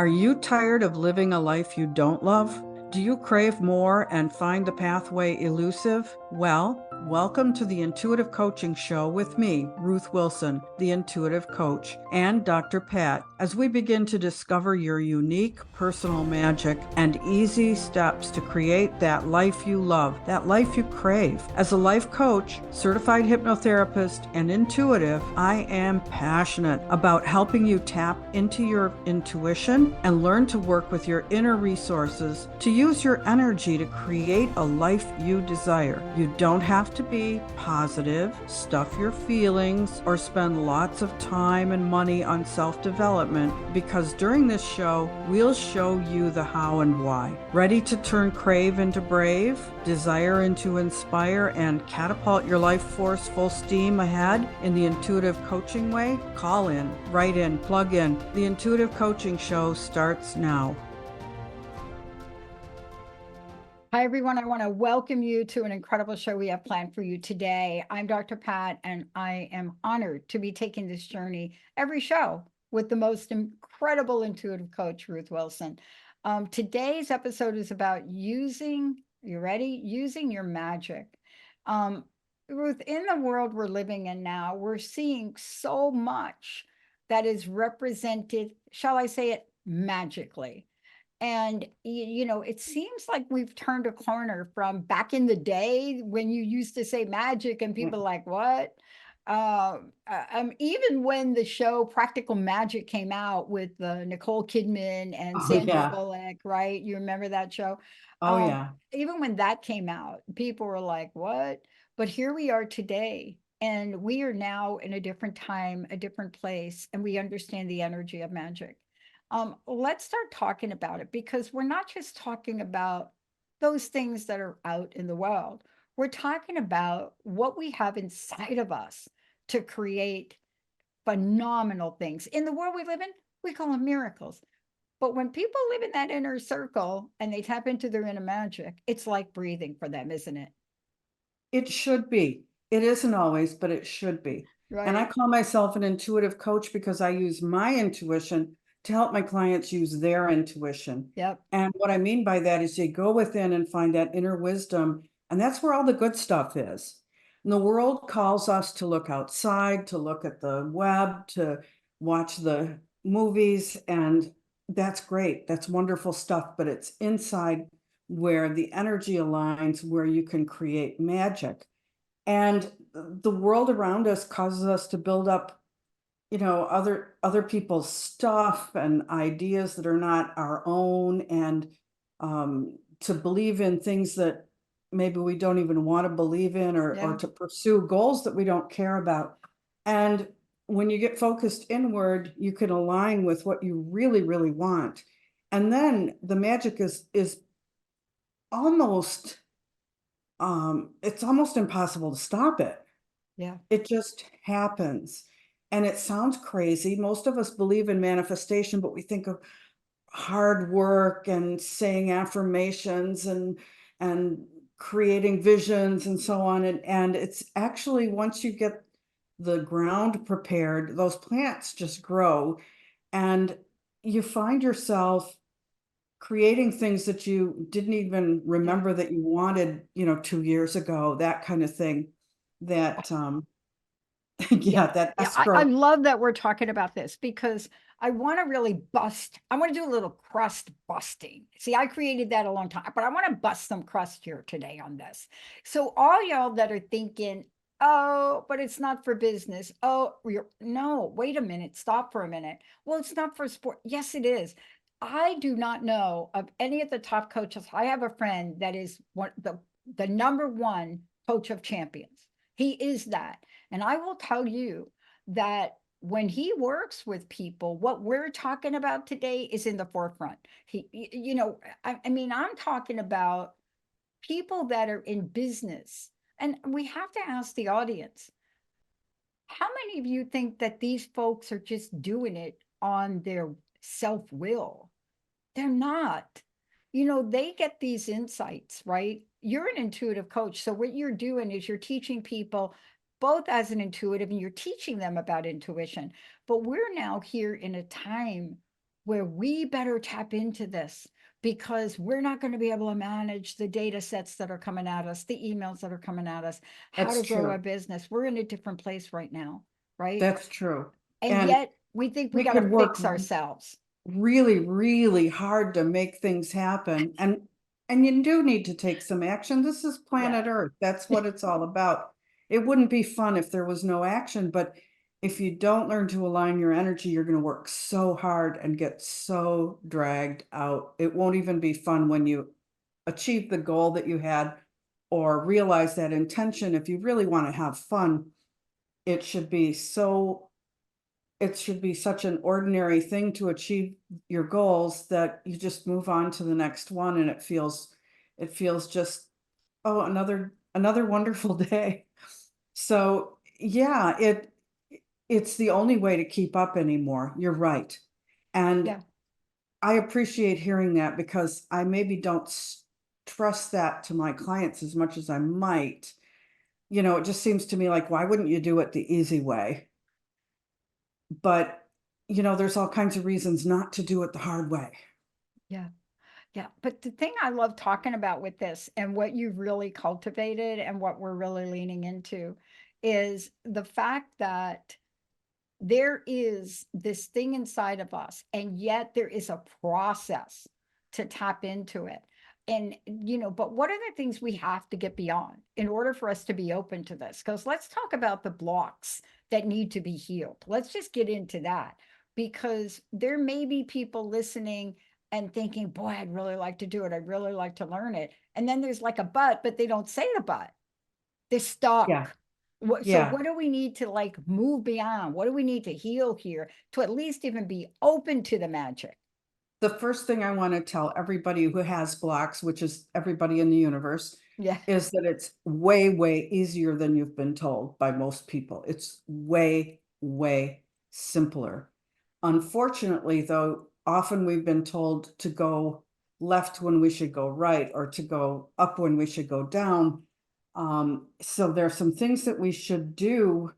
Are you tired of living a life you don't love? Do you crave more and find the pathway elusive? Well, welcome to the Intuitive Coaching Show with me, Ruth Wilson, the Intuitive Coach, and Dr. Pat, as we begin to discover your unique personal magic and easy steps to create that life you love, that life you crave. As a life coach, certified hypnotherapist, and intuitive, I am passionate about helping you tap into your intuition and learn to work with your inner resources to use your energy to create a life you desire. You don't have to be positive, stuff your feelings, or spend lots of time and money on self-development, because during this show, we'll show you the how and why. Ready to turn crave into brave, desire into inspire, and catapult your life force full steam ahead in the intuitive coaching way? Call in, write in, plug in. The Intuitive Coaching Show starts now. Hi, everyone. I want to welcome you to an incredible show we have planned for you today. I'm Dr. Pat, and I am honored to be taking this journey every show with the most incredible intuitive coach, Ruth Wilson. Today's episode is about using your magic. Ruth, in the world we're living in now, we're seeing so much that is represented, shall I say it, magically. And, it seems like we've turned a corner from back in the day when you used to say magic and people like, what? Even when the show Practical Magic came out with Nicole Kidman and Oh, Sandra yeah. Bullock, right? You remember that show? Oh, yeah. Even when that came out, people were like, what? But here we are today. And we are now in a different time, a different place, and we understand the energy of magic. Let's start talking about it, because we're not just talking about those things that are out in the world. We're talking about what we have inside of us to create phenomenal things. In the world we live in, we call them miracles. But when people live in that inner circle and they tap into their inner magic, it's like breathing for them, isn't it? It should be. It isn't always, but it should be. And I Right. call myself an intuitive coach because I use my intuition to help my clients use their intuition. Yep. And what I mean by that is you go within and find that inner wisdom, and that's where all the good stuff is. And the world calls us to look outside, to look at the web, to watch the movies, and that's great. That's wonderful stuff, but it's inside where the energy aligns, where you can create magic. And the world around us causes us to build up, other people's stuff and ideas that are not our own, and to believe in things that maybe we don't even want to believe in, or Yeah. to pursue goals that we don't care about. And when you get focused inward, you can align with what you really, really want. And then the magic is almost it's almost impossible to stop it. Yeah. It just happens. And it sounds crazy. Most of us believe in manifestation, but we think of hard work and saying affirmations and creating visions and so on. And it's actually, once you get the ground prepared, those plants just grow, and you find yourself creating things that you didn't even Yeah. remember that you wanted, 2 years ago, that kind of thing. That Yeah. yeah, that Yeah. I escrow. love that we're talking about this, because I want to really I want to do a little crust busting. See, I created that a long time, but I want to bust some crust here today on this. So all y'all that are thinking, oh, but it's not for business. Oh, no, wait a minute. Stop for a minute. Well, it's not for sport. Yes, it is. I do not know of any of the top coaches. I have a friend that is the number one coach of champions. He is that. And I will tell you that when he works with people, what we're talking about today is in the forefront. I'm talking about people that are in business. And we have to ask the audience, how many of you think that these folks are just doing it on their self-will? They're not. They get these insights, right? You're an intuitive coach. So what you're doing is you're teaching people both as an intuitive, and you're teaching them about intuition. But we're now here in a time where we better tap into this because we're not going to be able to manage the data sets that are coming at us, the emails that are coming at us, how That's to grow our true. business. We're in a different place right now, right? That's true. And And yet we think we we got to could work fix ourselves. really, really hard to make things happen. And you do need to take some action. This is Yeah. planet Earth. That's what it's all about. It wouldn't be fun if there was no action, but if you don't learn to align your energy, you're going to work so hard and get so dragged out. It won't even be fun when you achieve the goal that you had or realize that intention. If you really want to have fun, it should be so it should be such an ordinary thing to achieve your goals that you just move on to the next one, and it feels just, oh, another wonderful day. So yeah, it's the only way to keep up anymore. You're right. And Yeah. I appreciate hearing that because I maybe don't trust that to my clients as much as I might. It just seems to me like, why wouldn't you do it the easy way? But, there's all kinds of reasons not to do it the hard way. Yeah. Yeah. But the thing I love talking about with this and what you've really cultivated and what we're really leaning into is the fact that there is this thing inside of us, and yet there is a process to tap into it. And, but what are the things we have to get beyond in order for us to be open to this? Because let's talk about the blocks that need to be healed. Let's just get into that because there may be people listening and thinking, boy, I'd really like to do it. I'd really like to learn it. And then there's like a but they don't say the but. They're Yeah. stuck. So Yeah. what do we need to like move beyond? What do we need to heal here to at least even be open to the magic? The first thing I want to tell everybody who has blocks, which is everybody in the universe, Yeah. is that it's way, way easier than you've been told by most people. It's way, way simpler. Unfortunately, though, often we've been told to go left when we should go right, or to go up when we should go down. So there are some things that we should do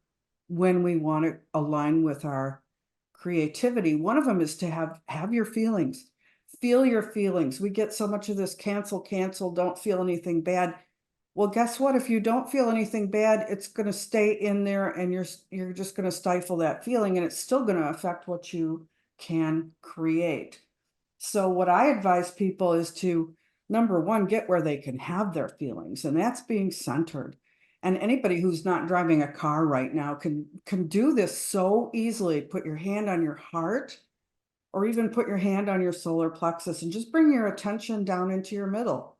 when we want to align with our creativity. One of them is to have your feelings. Feel your feelings. We get so much of this cancel, don't feel anything bad. Well, guess what? If you don't feel anything bad, it's going to stay in there, and you're just going to stifle that feeling, and it's still going to affect what you can create. So what I advise people is to, number one, get where they can have their feelings, and that's being centered. And anybody who's not driving a car right now can do this so easily. Put your hand on your heart, or even put your hand on your solar plexus, and just bring your attention down into your middle.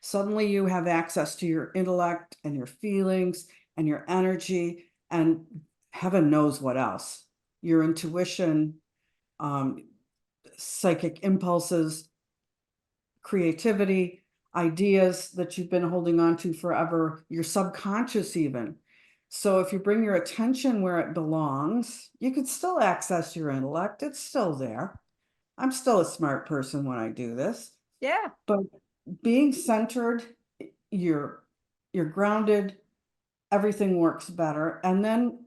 Suddenly you have access to your intellect and your feelings and your energy, and heaven knows what else. Your intuition, um, psychic impulses, creativity, ideas that you've been holding on to forever, your subconscious even. So if you bring your attention where it belongs, you could still access your intellect. It's still there. I'm still a smart person when I do this, Yeah. but being centered, you're you're grounded, everything works better. And then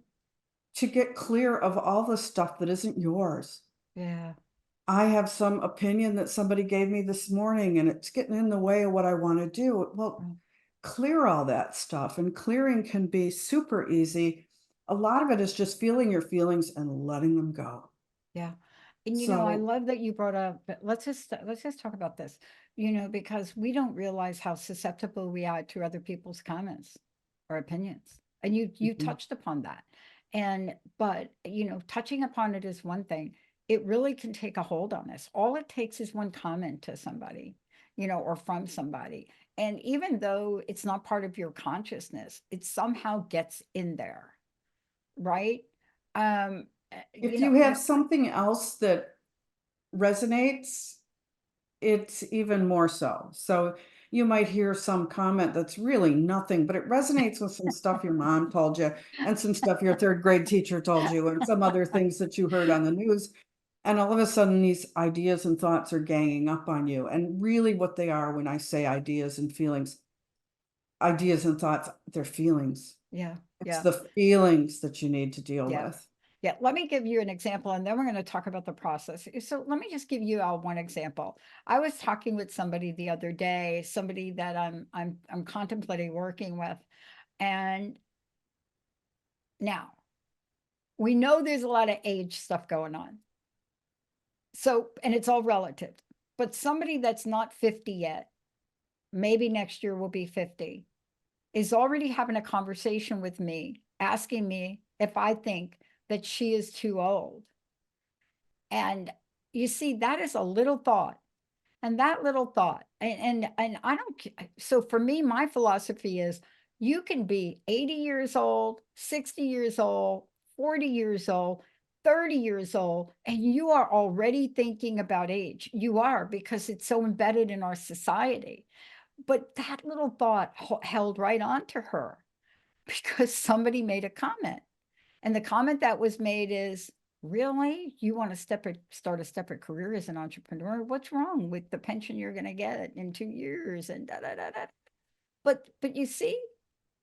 to get clear of all the stuff that isn't yours. Yeah. I have some opinion that somebody gave me this morning, and it's getting in the way of what I want to do. Well, Mm. clear all that stuff, and clearing can be super easy. A lot of it is just feeling your feelings and letting them go. Yeah. And I So, love that you brought up, but let's just talk about this, because we don't realize how susceptible we are to other people's comments or opinions. And you mhm. touched upon that. But touching upon it is one thing. It really can take a hold on us. All it takes is one comment to somebody, or from somebody. And even though it's not part of your consciousness, it somehow gets in there, right? Um, If you have something else that resonates, it's even more so. So you might hear some comment that's really nothing, but it resonates with some stuff your mom told you, and some stuff your third grade teacher told you, and some other things that you heard on the news. And all of a sudden, these ideas and thoughts are ganging up on you. And really, what they are, when I say ideas and feelings, ideas and thoughts, they're feelings. Yeah, It's yeah, the feelings that you need to deal yeah, with. Yeah, let me give you an example, and then we're going to talk about the process. So let me just give you one example. I was talking with somebody the other day, somebody that I'm contemplating working with, and now we know there's a lot of age stuff going on. So, and it's all relative. But somebody that's not 50 yet, maybe next year will be 50, is already having a conversation with me, asking me if I think that she is too old. And you see, that is a little thought. And that little thought, and I don't, so for me, my philosophy is you can be 80 years old, 60 years old, 40 years old, 30 years old, and you are already thinking about age. You are, because it's so embedded in our society. But that little thought held right on to her because somebody made a comment. And the comment that was made is, really? You want to start a separate career as an entrepreneur? What's wrong with the pension you're going to get in 2 years and da da da da? But you see,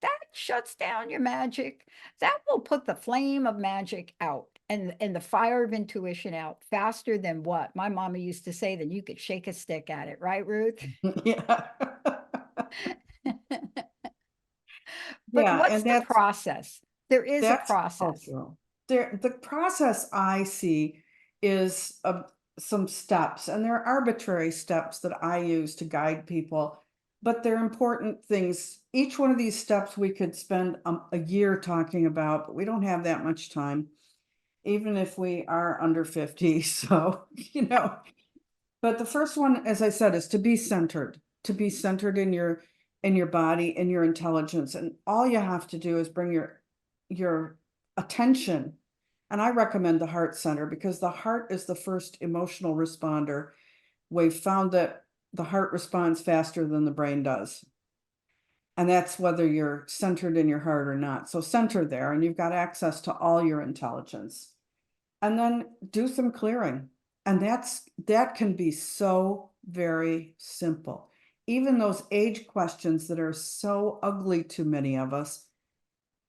that shuts down your magic. That will put the flame of magic out and the fire of intuition out faster than what my mama used to say, that you could shake a stick at it, right, Ruth? Yeah. But Yeah, what's and the process? There is a that's process. cultural. The process I see is some steps, and they're arbitrary steps that I use to guide people, but they're important things. Each one of these steps we could spend a year talking about, but we don't have that much time, even if we are under 50. So, but the first one, as I said, is to be centered in your body, in your intelligence. And all you have to do is bring your attention. And I recommend the heart center because the heart is the first emotional responder. We've found that the heart responds faster than the brain does. And that's whether you're centered in your heart or not. So center there, and you've got access to all your intelligence. And then do some clearing. And that can be so very simple. Even those age questions that are so ugly to many of us,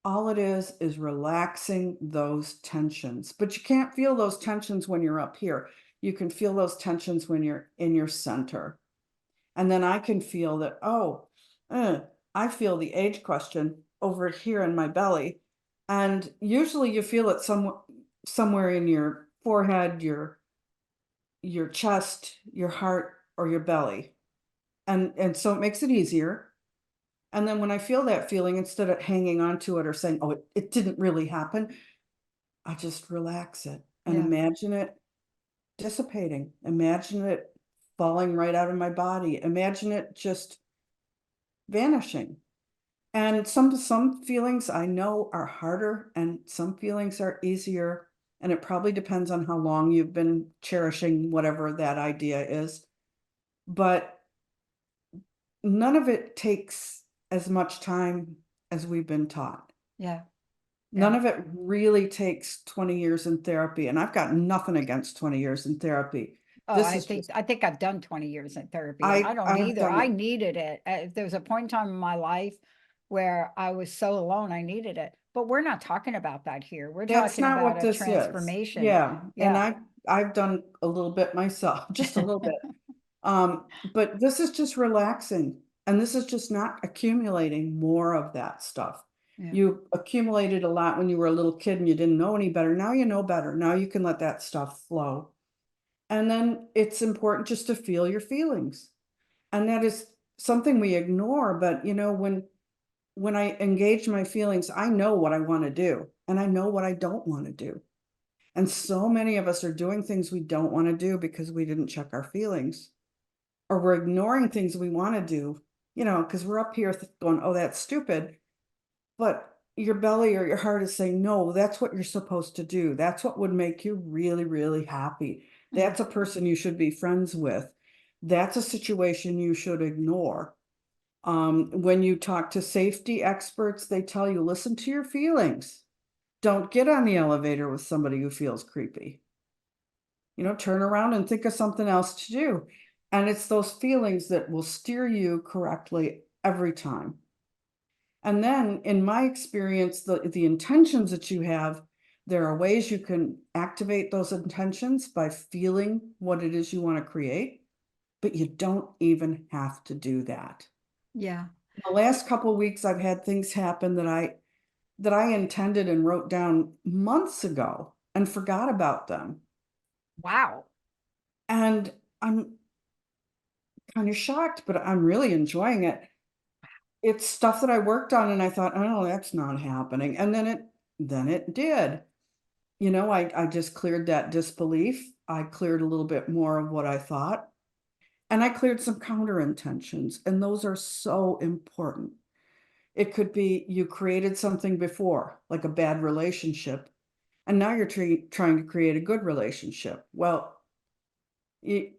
all it is relaxing those tensions. But you can't feel those tensions when you're up here. You can feel those tensions when you're in your center. And then I can feel that, I feel the age question over here in my belly. And usually you feel it somewhere in your forehead, your chest, your heart, or your belly. And so it makes it easier. And then when I feel that feeling, instead of hanging on to it or saying, oh, it didn't really happen, I just relax it and Yeah. imagine it dissipating. Imagine it falling right out of my body. Imagine it just vanishing. And some feelings I know are harder and some feelings are easier. And it probably depends on how long you've been cherishing whatever that idea is. But none of it takes as much time as we've been taught. Yeah. None Yeah. of it really takes 20 years in therapy. And I've got nothing against 20 years in therapy. Oh, This I is think just, I think I've done 20 years in therapy, and I don't I've either. done I it. needed it. There was a point in time in my life where I was so alone, I needed it. But we're not talking about that here. We're That's talking not about what a this is. transformation. Yeah. And Yeah. I've done a little bit myself, just a little bit. But this is just relaxing. And this is just not accumulating more of that stuff. Yeah. You accumulated a lot when you were a little kid and you didn't know any better. Now you know better. Now you can let that stuff flow. And then it's important just to feel your feelings. And that is something we ignore. But when I engage my feelings, I know what I want to do and I know what I don't want to do. And so many of us are doing things we don't want to do because we didn't check our feelings, or we're ignoring things we want to do, because we're up here going, oh, that's stupid. But your belly or your heart is saying, no, that's what you're supposed to do. That's what would make you really, really happy. Mm. That's a person you should be friends with. That's a situation you should ignore. When you talk to safety experts, they tell you, listen to your feelings. Don't get on the elevator with somebody who feels creepy. Turn around and think of something else to do. And it's those feelings that will steer you correctly every time. And then in my experience, the intentions that you have There are ways you can activate those intentions by feeling what it is you want to create, but you don't even have to do that. Yeah. The last couple weeks I've had things happen that I intended and wrote down months ago and forgot about them. Wow. And I'm kind of shocked, but I'm really enjoying it. It's stuff that I worked on and I thought, "Oh, that's not happening." And then it did. I just cleared that disbelief. I cleared a little bit more of what I thought, and I cleared some counter intentions, and those are so important. It could be you created something before, like a bad relationship, and now you're trying to create a good relationship. Well, you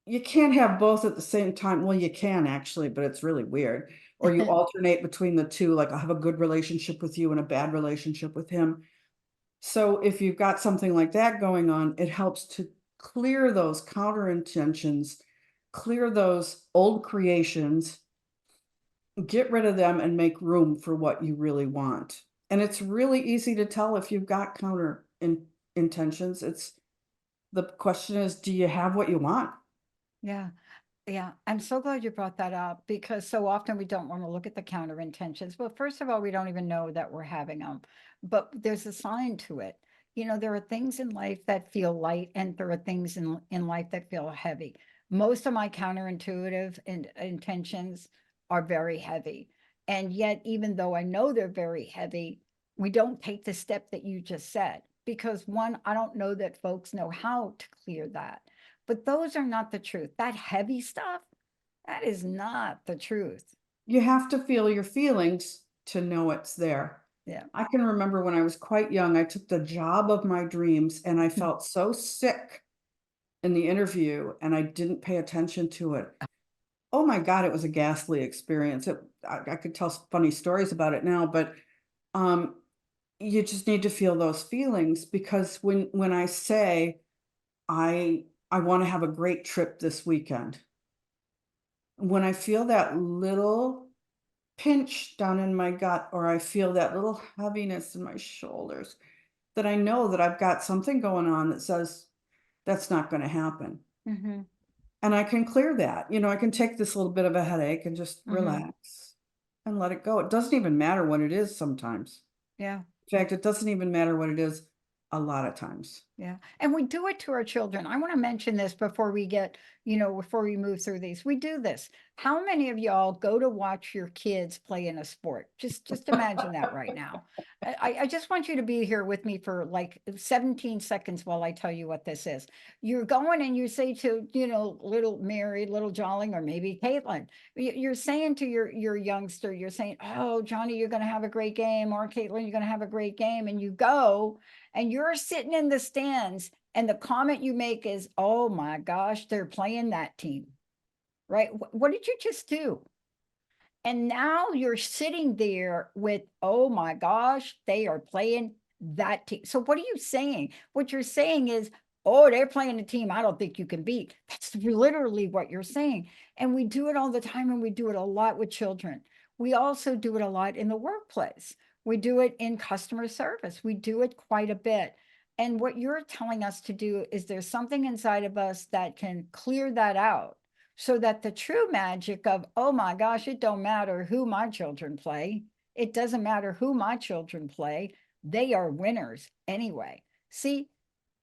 you can't have both at the same time. Well, you can actually, but it's really weird. Or you alternate between the two, like I have a good relationship with you and a bad relationship with him. So if you've got something like that going on, it helps to clear those counter intentions, clear those old creations, get rid of them and make room for what you really want. And it's really easy to tell if you've got intentions. It's the question is, do you have what you want? Yeah. Yeah, I'm so glad you brought that up because so often we don't want to look at the counter intentions. Well, first of all, we don't even know that we're having them, but there's a sign to it. There are things in life that feel light and there are things in life that feel heavy. Most of my counterintuitive intentions are very heavy. And yet, even though I know they're very heavy, we don't take the step that you just said because one, I don't know that folks know how to clear that. But those are not the truth. That heavy stuff, that is not the truth. You have to feel your feelings to know it's there. Yeah. I can remember when I was quite young, I took the job of my dreams and I felt so sick in the interview and I didn't pay attention to it. Oh my God, it was a ghastly experience. I could tell funny stories about it now, but um, you just need to feel those feelings because when I say I want to have a great trip this weekend, when I feel that little pinch down in my gut or I feel that little heaviness in my shoulders, that I know that I've got something going on that says that's not going to happen. Mm-hmm. And I can clear that. I can take this little bit of a headache and just Mm-hmm. relax and let it go. It doesn't even matter what it is sometimes. Yeah. In fact, it doesn't even matter what it is a lot of times. Yeah. And we do it to our children. I want to mention this before we get, before we move through these. We do this. How many of y'all go to watch your kids play in a sport? Just imagine that right now. I just want you to be here with me for like 17 seconds while I tell you what this is. You're going and you say to, little Mary, little Jolly, or maybe Caitlin, you're saying to your youngster, you're saying, oh, Johnny, you're going to have a great game, or Caitlin, you're going to have a great game. And you go and you're sitting in the stands and the comment you make is, oh my gosh, they're playing that team, right? What did you just do? And now you're sitting there with, oh my gosh, they are playing that team. So what are you saying? What you're saying is, oh, they're playing a team I don't think you can beat. That's literally what you're saying. And we do it all the time, and we do it a lot with children. We also do it a lot in the workplace. We do it in customer service. We do it quite a bit. And what you're telling us to do is there's something inside of us that can clear that out so that the true magic of, oh my gosh, it don't matter who my children play. It doesn't matter who my children play. They are winners anyway. See,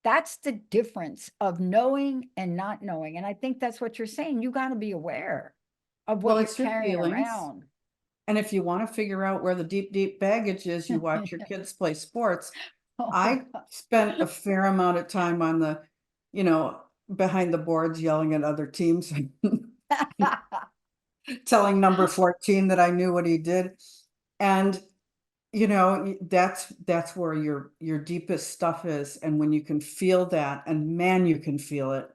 that's the difference of knowing and not knowing. And I think that's what you're saying. You got to be aware of what Well, you're it's your carrying feelings. around. And if you want to figure out where the deep, deep baggage is, you watch your kids play sports. I spent a fair amount of time on you know, behind the boards yelling at other teams, telling number 14 that I knew what he did. And that's where your deepest stuff is. And when you can feel that, and man, you can feel it.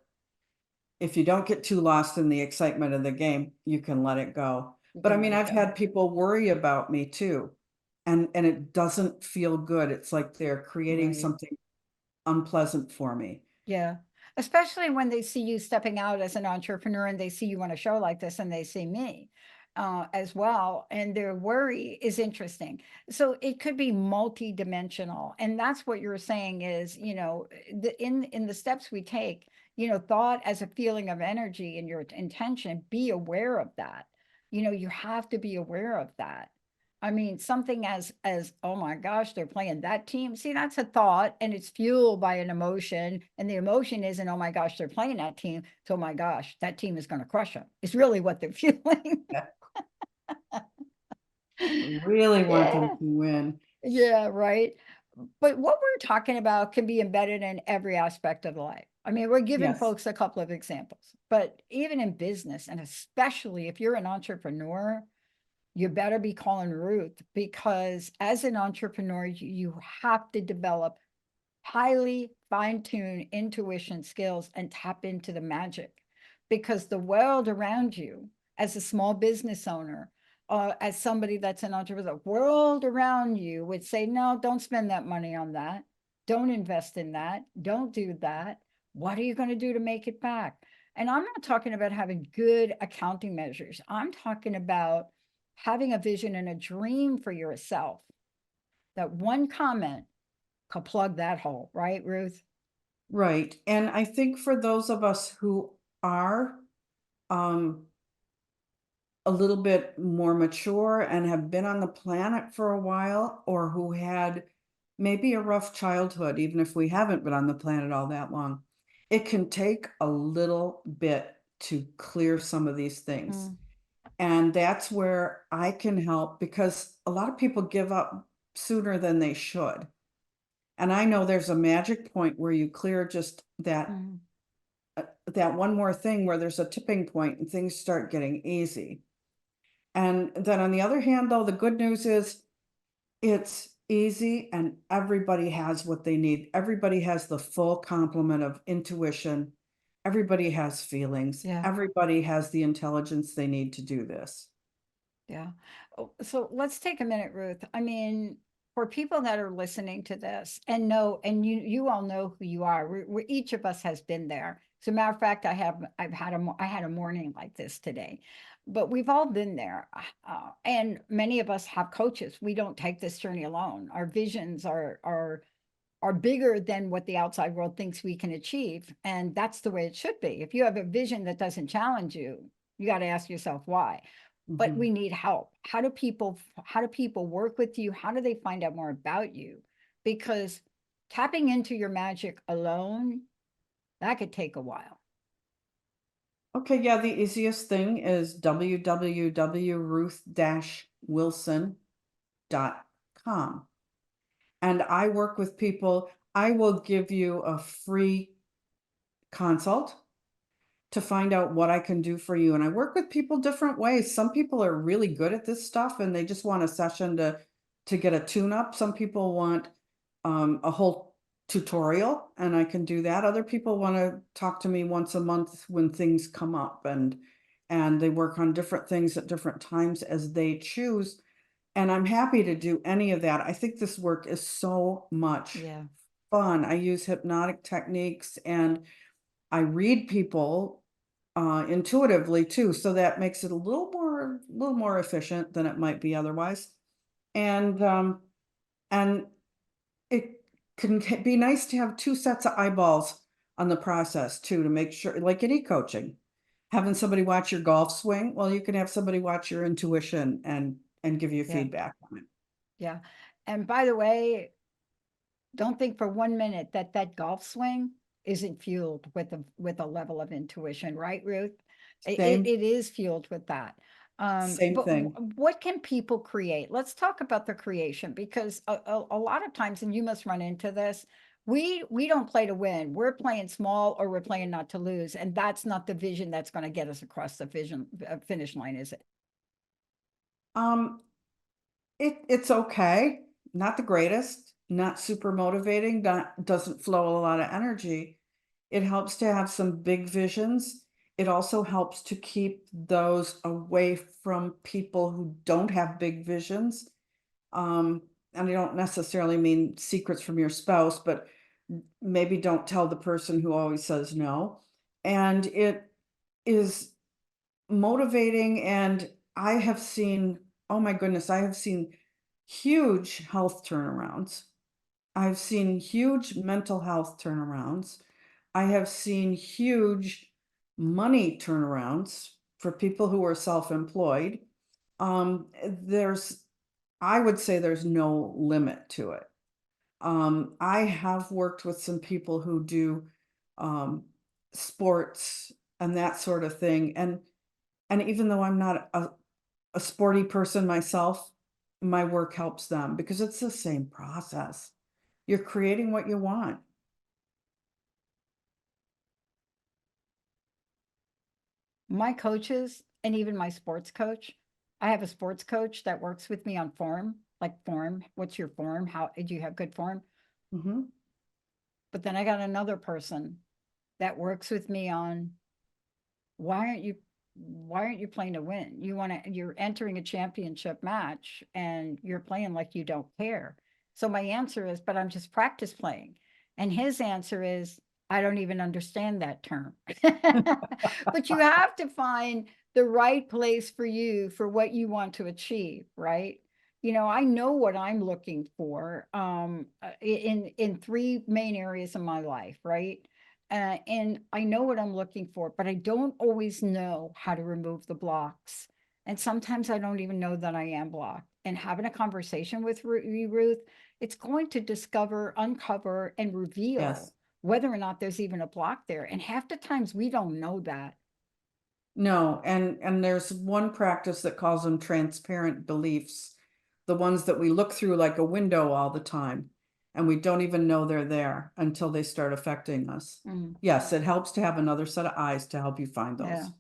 If you don't get too lost in the excitement of the game, you can let it go. You But I can mean, let it I've go. had people worry about me too. And it doesn't feel good. It's like they're creating Right. something unpleasant for me. Yeah. Especially when they see you stepping out as an entrepreneur and they see you on a show like this and they see me. as well, and their worry is interesting. So it could be multidimensional, and that's what you're saying is, in the steps we take, thought as a feeling of energy and your intention, be aware of that. You have to be aware of that. I mean, something as oh my gosh, they're playing that team. See, that's a thought, and it's fueled by an emotion, and the emotion isn't oh my gosh, they're playing that team. So oh my gosh, that team is going to crush them. It's really what they're feeling. Really want them Yeah. to win. Yeah, right. But what we're talking about can be embedded in every aspect of life. I mean, we're giving Yes. folks a couple of examples, but even in business, and especially if you're an entrepreneur, you better be calling Ruth, because as an entrepreneur, you have to develop highly fine-tuned intuition skills and tap into the magic, because the world around you, as a small business owner, as somebody that's an entrepreneur, the world around you would say, no, don't spend that money on that. Don't invest in that. Don't do that. What are you going to do to make it back? And I'm not talking about having good accounting measures. I'm talking about having a vision and a dream for yourself. That one comment could plug that hole, right, Ruth? Right. And I think for those of us who are um, a little bit more mature and have been on the planet for a while, or who had maybe a rough childhood, even if we haven't been on the planet all that long, it can take a little bit to clear some of these things. Mm, And that's where I can help, because a lot of people give up sooner than they should. And I know there's a magic point where you clear just mm, that one more thing, where there's a tipping point and things start getting easy. And then on the other hand, though, the good news is it's easy and everybody has what they need. Everybody has the full complement of intuition. Everybody has feelings. yeah. Everybody has the intelligence they need to do this. Yeah. Oh, so let's take a minute, Ruth. I mean, for people that are listening to this and know, and you all know who you are. Each of us has been there. As a matter of fact, I had a morning like this today, but we've all been there. And many of us have coaches. We don't take this journey alone. Our visions are bigger than what the outside world thinks we can achieve, and that's the way it should be. If you have a vision that doesn't challenge you, you got to ask yourself why. But Mhm. we need help. How do people work with you? How do they find out more about you? Because tapping into your magic alone, that could take a while. Okay, yeah, the easiest thing is www.ruth-wilson.com. And I work with people. I will give you a free consult to find out what I can do for you. And I work with people different ways. Some people are really good at this stuff and they just want a session to get a tune up. Some people want a whole tutorial, and I can do that. Other people want to talk to me once a month when things come up, and they work on different things at different times as they choose. And I'm happy to do any of that. I think this work is so much Yeah. fun. I use hypnotic techniques and I read people intuitively too, so that makes it a little more efficient than it might be otherwise. And it can be nice to have two sets of eyeballs on the process too, to make sure, like any coaching, having somebody watch your golf swing. Well, you can have somebody watch your intuition and give you Yeah. feedback on it. Yeah. And by the way, don't think for 1 minute that that golf swing isn't fueled with a level of intuition, right, Ruth? It, it, Same it is fueled with that. same But thing. what can people create? Let's talk about the creation, because a lot of times, and you must run into this, we don't play to win. We're playing small, or we're playing not to lose, and that's not the vision that's going to get us across the vision finish line, is it? Um, it's okay. Not the greatest, not super motivating, not doesn't flow a lot of energy. It helps to have some big visions. It also helps to keep those away from people who don't have big visions. Um, and I don't necessarily mean secrets from your spouse, but maybe don't tell the person who always says no. And it is motivating, and I have seen, oh my goodness, I have seen huge health turnarounds. I've seen huge mental health turnarounds. I have seen huge money turnarounds for people who are self-employed. There's, I would say there's no limit to it. I have worked with some people who do um, sports and that sort of thing. And even though I'm not a sporty person myself, my work helps them because it's the same process. You're creating what you want. My coaches and even my sports coach, I have a sports coach that works with me on form, like form. What's your form? How do you have good form? Mhm. But then I got another person that works with me on why aren't you why aren't you playing to win? You're entering a championship match and you're playing like you don't care. So my answer is, but I'm just practice playing. And his answer is, I don't even understand that term. But you have to find the right place for you for what you want to achieve, right? I know what I'm looking for in three main areas of my life, right? And I know what I'm looking for, but I don't always know how to remove the blocks. And sometimes I don't even know that I am blocked. And having a conversation with you, Ruth, it's going to uncover, and reveal Yes. whether or not there's even a block there. And half the times we don't know that. No, and there's one practice that calls them transparent beliefs, the ones that we look through like a window all the time, and we don't even know they're there until they start affecting us. Mm, Yes, it helps to have another set of eyes to help you find yeah. those.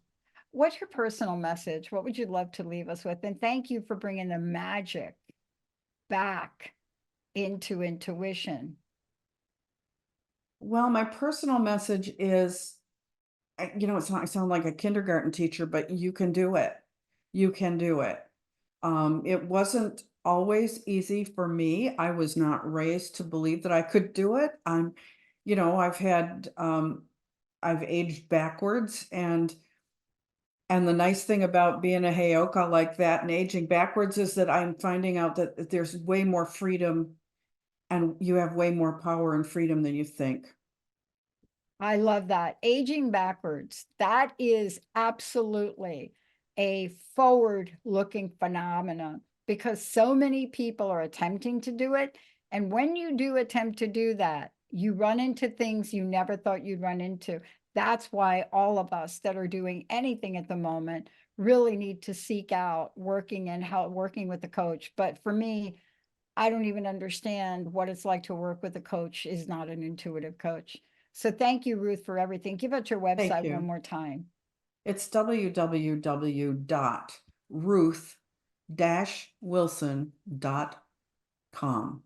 What's your personal message? What would you love to leave us with? And thank you for bringing the magic back into intuition. Well, my personal message is, I sound like a kindergarten teacher, but you can do it. You can do it. It wasn't always easy for me. I was not raised to believe that I could do it. I've had, I've aged backwards, and the nice thing about being a Heyoka like that and aging backwards is that I'm finding out that there's way more freedom and you have way more power and freedom than you think. I love that. Aging backwards. That is absolutely a forward looking phenomenon because so many people are attempting to do it. And when you do attempt to do that, you run into things you never thought you'd run into. That's why all of us that are doing anything at the moment really need to seek out working with a coach. But for me, I don't even understand what it's like to work with a coach is not an intuitive coach. So thank you, Ruth, for everything. Give out your Thank website one you. more time. It's www.ruth-wilson.com.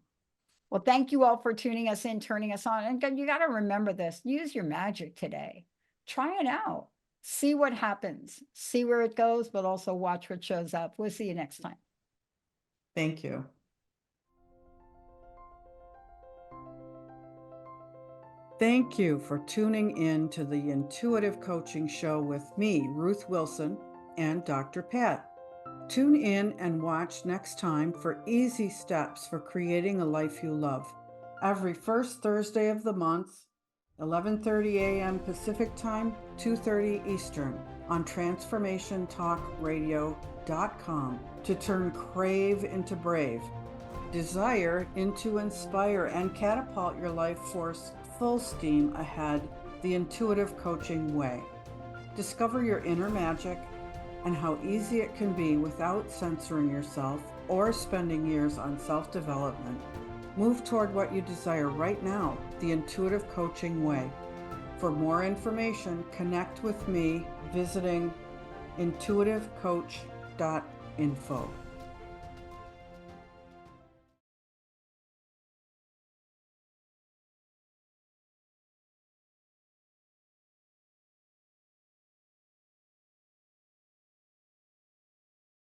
Well, thank you all for tuning us in, turning us on. And you got to remember this, use your magic today. Try it out. See what happens. See where it goes, but also watch what shows up. We'll see you next time. Thank you. Thank you for tuning in to the Intuitive Coaching Show with me, Ruth Wilson, and Dr. Pat. Tune in and watch next time for easy steps for creating a life you love. Every first Thursday of the month, 11:30 a.m. Pacific Time, 2:30 Eastern, on transformationtalkradio.com to turn crave into brave, desire into inspire, and catapult your life force full steam ahead the intuitive coaching way. Discover your inner magic and how easy it can be without censoring yourself or spending years on self-development. Move toward what you desire right now, the intuitive coaching way. For more information, connect with me visiting intuitivecoach.info.